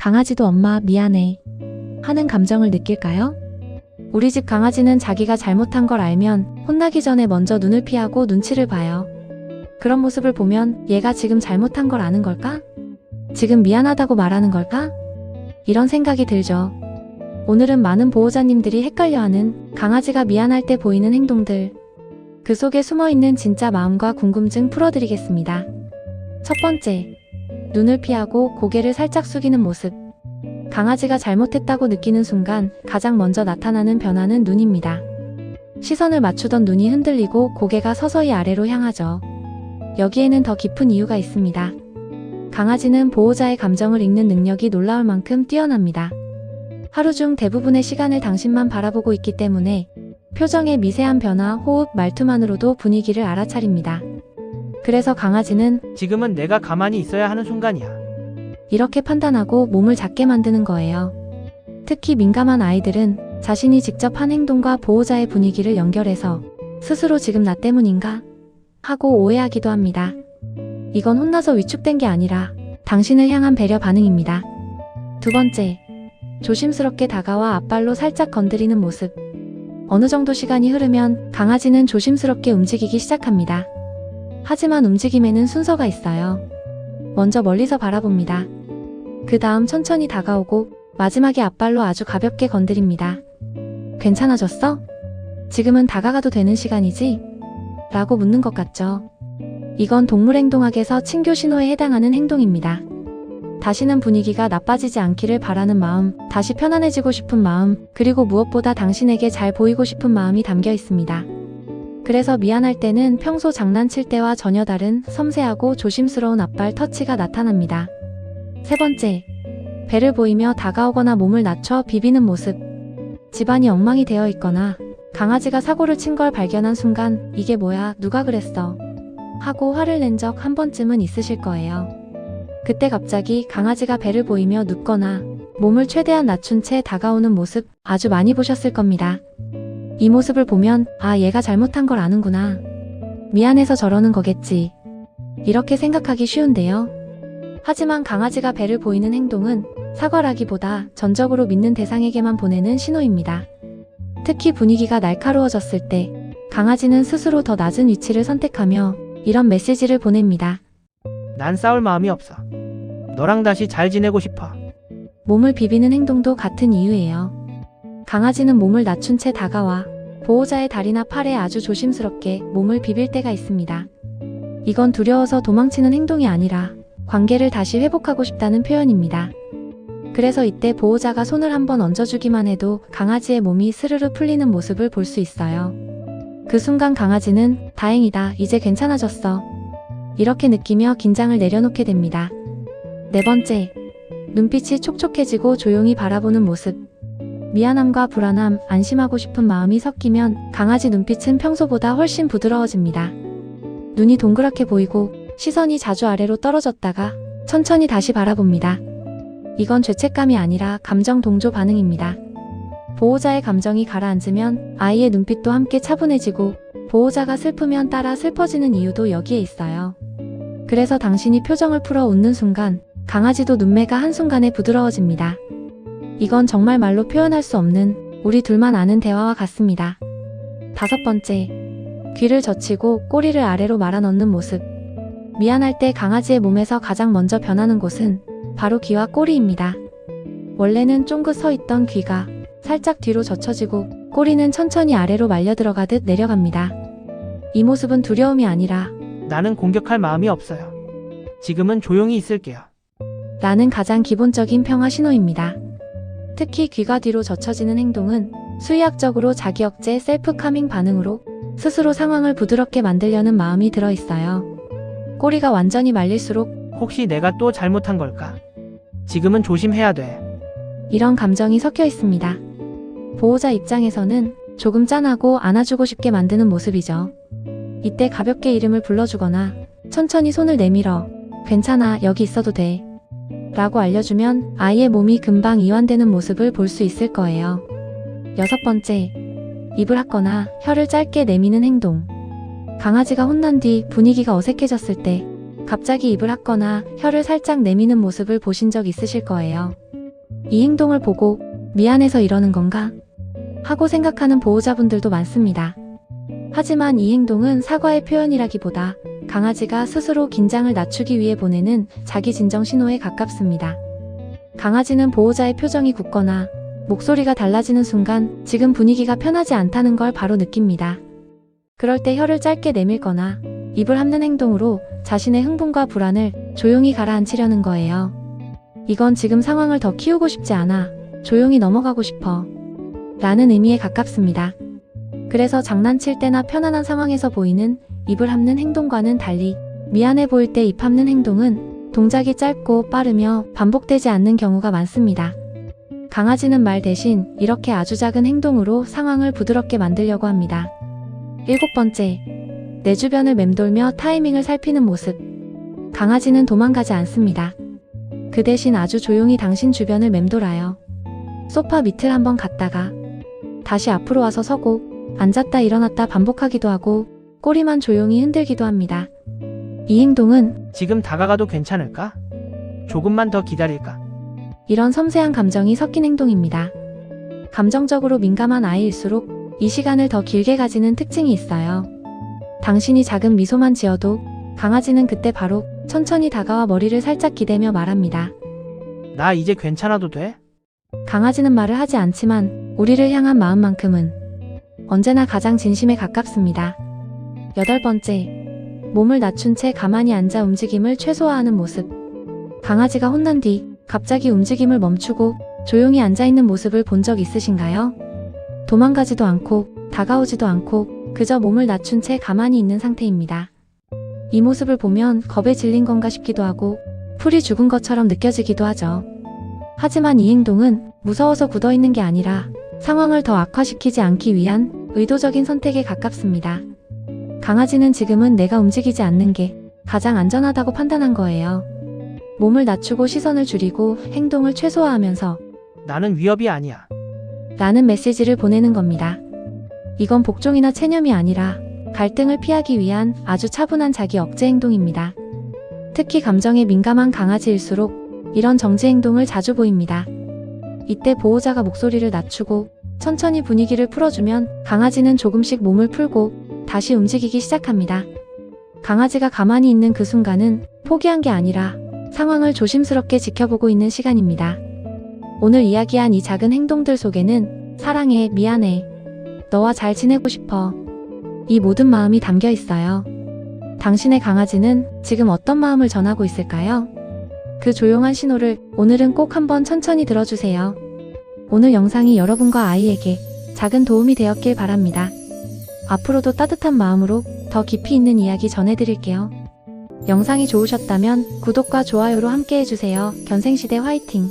강아지도 엄마 미안해 하는 감정을 느낄까요? 우리 집 강아지는 자기가 잘못한 걸 알면 혼나기 전에 먼저 눈을 피하고 눈치를 봐요. 그런 모습을 보면 얘가 지금 잘못한 걸 아는 걸까? 지금 미안하다고 말하는 걸까? 이런 생각이 들죠. 오늘은 많은 보호자님들이 헷갈려하는 강아지가 미안할 때 보이는 행동들, 그 속에 숨어있는 진짜 마음과 궁금증 풀어드리겠습니다. 첫 번째, 눈을 피하고 고개를 살짝 숙이는 모습. 강아지가 잘못했다고 느끼는 순간 가장 먼저 나타나는 변화는 눈입니다. 시선을 맞추던 눈이 흔들리고 고개가 서서히 아래로 향하죠. 여기에는 더 깊은 이유가 있습니다. 강아지는 보호자의 감정을 읽는 능력이 놀라울 만큼 뛰어납니다. 하루 중 대부분의 시간을 당신만 바라보고 있기 때문에 표정의 미세한 변화, 호흡, 말투만으로도 분위기를 알아차립니다. 그래서 강아지는 지금은 내가 가만히 있어야 하는 순간이야. 이렇게 판단하고 몸을 작게 만드는 거예요. 특히 민감한 아이들은 자신이 직접 한 행동과 보호자의 분위기를 연결해서 스스로 지금 나 때문인가? 하고 오해하기도 합니다. 이건 혼나서 위축된 게 아니라 당신을 향한 배려 반응입니다. 두 번째, 조심스럽게 다가와 앞발로 살짝 건드리는 모습. 어느 정도 시간이 흐르면 강아지는 조심스럽게 움직이기 시작합니다. 하지만 움직임에는 순서가 있어요. 먼저 멀리서 바라봅니다. 그 다음 천천히 다가오고 마지막에 앞발로 아주 가볍게 건드립니다. 괜찮아졌어? 지금은 다가가도 되는 시간이지? 라고 묻는 것 같죠. 이건 동물행동학에서 친교 신호에 해당하는 행동입니다. 다시는 분위기가 나빠지지 않기를 바라는 마음, 다시 편안해지고 싶은 마음, 그리고 무엇보다 당신에게 잘 보이고 싶은 마음이 담겨 있습니다. 그래서 미안할 때는 평소 장난칠 때와 전혀 다른 섬세하고 조심스러운 앞발 터치가 나타납니다. 세 번째, 배를 보이며 다가오거나 몸을 낮춰 비비는 모습. 집안이 엉망이 되어 있거나 강아지가 사고를 친 걸 발견한 순간 이게 뭐야, 누가 그랬어? 하고 화를 낸 적 한 번쯤은 있으실 거예요. 그때 갑자기 강아지가 배를 보이며 눕거나 몸을 최대한 낮춘 채 다가오는 모습 아주 많이 보셨을 겁니다. 이 모습을 보면 아, 얘가 잘못한 걸 아는구나. 미안해서 저러는 거겠지. 이렇게 생각하기 쉬운데요. 하지만 강아지가 배를 보이는 행동은 사과라기보다 전적으로 믿는 대상에게만 보내는 신호입니다. 특히 분위기가 날카로워졌을 때 강아지는 스스로 더 낮은 위치를 선택하며 이런 메시지를 보냅니다. 난 싸울 마음이 없어. 너랑 다시 잘 지내고 싶어. 몸을 비비는 행동도 같은 이유예요. 강아지는 몸을 낮춘 채 다가와 보호자의 다리나 팔에 아주 조심스럽게 몸을 비빌 때가 있습니다. 이건 두려워서 도망치는 행동이 아니라 관계를 다시 회복하고 싶다는 표현입니다. 그래서 이때 보호자가 손을 한번 얹어주기만 해도 강아지의 몸이 스르르 풀리는 모습을 볼 수 있어요. 그 순간 강아지는 다행이다, 이제 괜찮아졌어. 이렇게 느끼며 긴장을 내려놓게 됩니다. 네 번째, 눈빛이 촉촉해지고 조용히 바라보는 모습. 미안함과 불안함, 안심하고 싶은 마음이 섞이면 강아지 눈빛은 평소보다 훨씬 부드러워집니다. 눈이 동그랗게 보이고 시선이 자주 아래로 떨어졌다가 천천히 다시 바라봅니다. 이건 죄책감이 아니라 감정 동조 반응입니다. 보호자의 감정이 가라앉으면 아이의 눈빛도 함께 차분해지고 보호자가 슬프면 따라 슬퍼지는 이유도 여기에 있어요. 그래서 당신이 표정을 풀어 웃는 순간 강아지도 눈매가 한순간에 부드러워집니다. 이건 정말 말로 표현할 수 없는 우리 둘만 아는 대화와 같습니다. 다섯 번째, 귀를 젖히고 꼬리를 아래로 말아넣는 모습. 미안할 때 강아지의 몸에서 가장 먼저 변하는 곳은 바로 귀와 꼬리입니다. 원래는 쫑긋 서 있던 귀가 살짝 뒤로 젖혀지고 꼬리는 천천히 아래로 말려 들어가듯 내려갑니다. 이 모습은 두려움이 아니라 나는 공격할 마음이 없어요. 지금은 조용히 있을게요. 라는 가장 기본적인 평화 신호입니다. 특히 귀가 뒤로 젖혀지는 행동은 수의학적으로 자기억제 셀프 카밍 반응으로 스스로 상황을 부드럽게 만들려는 마음이 들어있어요. 꼬리가 완전히 말릴수록 혹시 내가 또 잘못한 걸까? 지금은 조심해야 돼. 이런 감정이 섞여 있습니다. 보호자 입장에서는 조금 짠하고 안아주고 싶게 만드는 모습이죠. 이때 가볍게 이름을 불러주거나 천천히 손을 내밀어 괜찮아, 여기 있어도 돼 라고 알려주면 아이의 몸이 금방 이완되는 모습을 볼 수 있을 거예요. 여섯 번째, 입을 핥거나 혀를 짧게 내미는 행동. 강아지가 혼난 뒤 분위기가 어색해졌을 때 갑자기 입을 핥거나 혀를 살짝 내미는 모습을 보신 적 있으실 거예요. 이 행동을 보고 미안해서 이러는 건가? 하고 생각하는 보호자분들도 많습니다. 하지만 이 행동은 사과의 표현이라기보다 강아지가 스스로 긴장을 낮추기 위해 보내는 자기 진정 신호에 가깝습니다. 강아지는 보호자의 표정이 굳거나 목소리가 달라지는 순간 지금 분위기가 편하지 않다는 걸 바로 느낍니다. 그럴 때 혀를 짧게 내밀거나 입을 함는 행동으로 자신의 흥분과 불안을 조용히 가라앉히려는 거예요. 이건 지금 상황을 더 키우고 싶지 않아 조용히 넘어가고 싶어 라는 의미에 가깝습니다. 그래서 장난칠 때나 편안한 상황에서 보이는 입을 함는 행동과는 달리 미안해 보일 때 입 함는 행동은 동작이 짧고 빠르며 반복되지 않는 경우가 많습니다. 강아지는 말 대신 이렇게 아주 작은 행동으로 상황을 부드럽게 만들려고 합니다. 7번째, 내 주변을 맴돌며 타이밍을 살피는 모습. 강아지는 도망가지 않습니다. 그 대신 아주 조용히 당신 주변을 맴돌아요. 소파 밑을 한번 갔다가 다시 앞으로 와서 서고 앉았다 일어났다 반복하기도 하고 꼬리만 조용히 흔들기도 합니다. 이 행동은 지금 다가가도 괜찮을까? 조금만 더 기다릴까? 이런 섬세한 감정이 섞인 행동입니다. 감정적으로 민감한 아이일수록 이 시간을 더 길게 가지는 특징이 있어요. 당신이 작은 미소만 지어도 강아지는 그때 바로 천천히 다가와 머리를 살짝 기대며 말합니다. 나 이제 괜찮아도 돼? 강아지는 말을 하지 않지만 우리를 향한 마음만큼은 언제나 가장 진심에 가깝습니다. 8번째, 몸을 낮춘 채 가만히 앉아 움직임을 최소화하는 모습. 강아지가 혼난 뒤 갑자기 움직임을 멈추고 조용히 앉아있는 모습을 본 적 있으신가요? 도망가지도 않고 다가오지도 않고 그저 몸을 낮춘 채 가만히 있는 상태입니다. 이 모습을 보면 겁에 질린 건가 싶기도 하고 풀이 죽은 것처럼 느껴지기도 하죠. 하지만 이 행동은 무서워서 굳어있는 게 아니라 상황을 더 악화시키지 않기 위한 의도적인 선택에 가깝습니다. 강아지는 지금은 내가 움직이지 않는 게 가장 안전하다고 판단한 거예요. 몸을 낮추고 시선을 줄이고 행동을 최소화하면서 나는 위협이 아니야. 라는 메시지를 보내는 겁니다. 이건 복종이나 체념이 아니라 갈등을 피하기 위한 아주 차분한 자기 억제 행동입니다. 특히 감정에 민감한 강아지일수록 이런 정지 행동을 자주 보입니다. 이때 보호자가 목소리를 낮추고 천천히 분위기를 풀어주면 강아지는 조금씩 몸을 풀고 다시 움직이기 시작합니다. 강아지가 가만히 있는 그 순간은 포기한 게 아니라 상황을 조심스럽게 지켜보고 있는 시간입니다. 오늘 이야기한 이 작은 행동들 속에는 사랑해, 미안해, 너와 잘 지내고 싶어 이 모든 마음이 담겨 있어요. 당신의 강아지는 지금 어떤 마음을 전하고 있을까요? 그 조용한 신호를 오늘은 꼭 한번 천천히 들어주세요. 오늘 영상이 여러분과 아이에게 작은 도움이 되었길 바랍니다. 앞으로도 따뜻한 마음으로 더 깊이 있는 이야기 전해드릴게요. 영상이 좋으셨다면 구독과 좋아요로 함께 해주세요. 견생시대 화이팅!